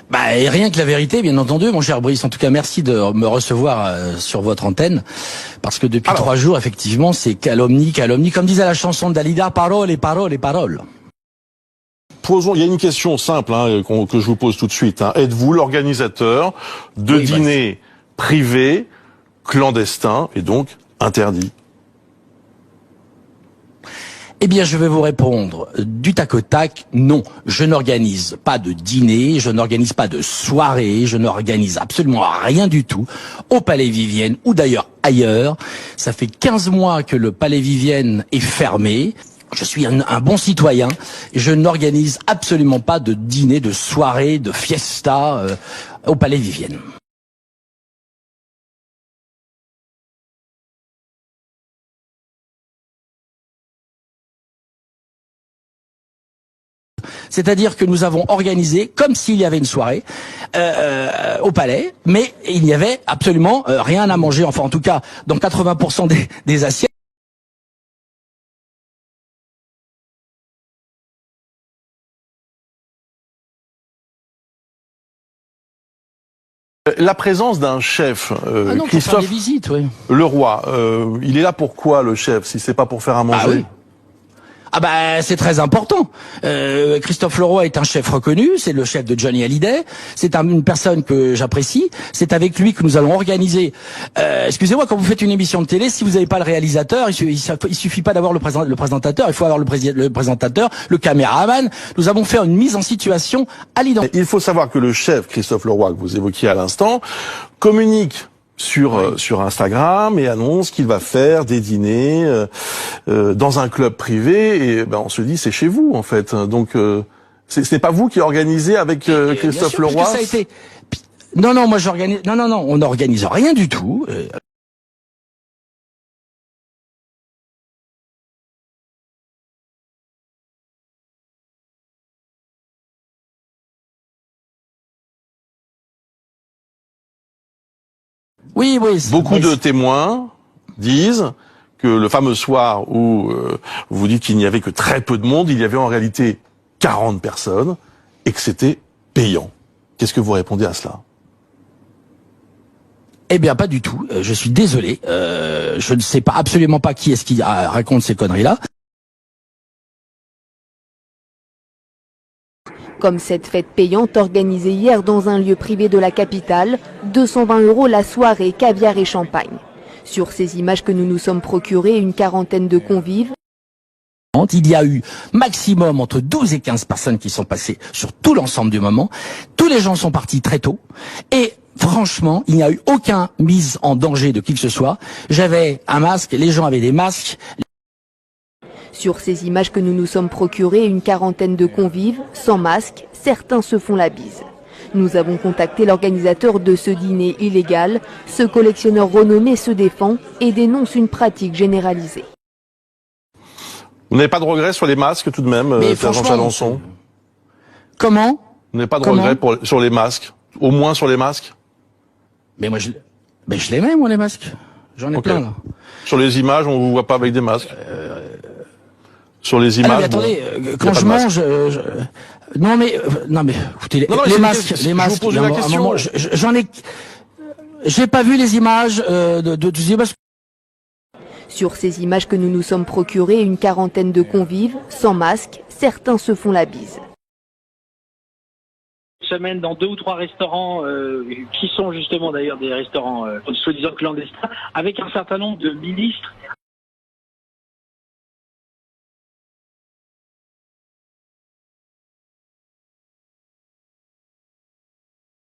Bah, et rien que la vérité, bien entendu, mon cher Brice. En tout cas, merci de me recevoir sur votre antenne, parce que depuis 3 jours, effectivement, c'est calomnie, calomnie. Comme disait la chanson de Dalida, parole et parole et parole. Il y a une question simple que je vous pose tout de suite. Êtes-vous l'organisateur de dîners privés, clandestins et donc interdits? Eh bien, je vais vous répondre du tac au tac. Non, je n'organise pas de dîner, je n'organise pas de soirée, je n'organise absolument rien du tout au Palais Vivienne ou d'ailleurs ailleurs. Ça fait 15 mois que le Palais Vivienne est fermé. Je suis un bon citoyen et je n'organise absolument pas de dîner, de soirée, de fiesta au Palais Vivienne. C'est-à-dire que nous avons organisé comme s'il y avait une soirée au Palais, mais il n'y avait absolument rien à manger. Enfin, en tout cas, dans 80% des assiettes. La présence d'un chef, Christophe Leroy, il est là pour quoi, le chef, si c'est pas pour faire à manger? Ah bah c'est très important. Christophe Leroy est un chef reconnu, c'est le chef de Johnny Hallyday, c'est une personne que j'apprécie, c'est avec lui que nous allons organiser. Excusez-moi, quand vous faites une émission de télé, si vous n'avez pas le réalisateur, il suffit pas d'avoir le présentateur, il faut avoir le présentateur, le caméraman. Nous avons fait une mise en situation à l'identique. Il faut savoir que le chef, Christophe Leroy, que vous évoquiez à l'instant, communique sur Instagram et annonce qu'il va faire des dîners dans un club privé, et on se dit c'est chez vous en fait. Donc c'est pas vous qui organisez avec Christophe Leroy. Ça a été... Non, moi j'organise. Non, on n'organise rien du tout. Oui. Beaucoup de témoins disent que le fameux soir où vous dites qu'il n'y avait que très peu de monde, il y avait en réalité 40 personnes et que c'était payant. Qu'est-ce que vous répondez à cela? Eh bien, pas du tout. Je suis désolé. Je ne sais pas absolument pas qui est-ce qui raconte ces conneries-là. Comme cette fête payante organisée hier dans un lieu privé de la capitale, 220 € la soirée, caviar et champagne. Sur ces images que nous nous sommes procurées, une quarantaine de convives. Il y a eu maximum entre 12 et 15 personnes qui sont passées sur tout l'ensemble du moment. Tous les gens sont partis très tôt. Et franchement, il n'y a eu aucune mise en danger de qui que ce soit. J'avais un masque, les gens avaient des masques. Sur ces images que nous nous sommes procurées, une quarantaine de convives, sans masque, certains se font la bise. Nous avons contacté l'organisateur de ce dîner illégal. Ce collectionneur renommé se défend et dénonce une pratique généralisée. Vous n'avez pas de regrets sur les masques tout de même, Sergent Chalençon? Comment? Vous n'avez pas de regrets sur les masques? Au moins sur les masques? Mais moi, je les mets, moi, les masques. J'en ai plein, là. Sur les images, on vous voit pas avec des masques? Sur les images. Mais attendez, quand je mange, non mais écoutez, les masques, je vous pose la question. J'ai pas vu les images de masques. Sur ces images que nous nous sommes procurées, une quarantaine de convives, sans masque, certains se font la bise. Semaine dans 2 ou 3 restaurants qui sont justement d'ailleurs des restaurants soi-disant clandestins, avec un certain nombre de ministres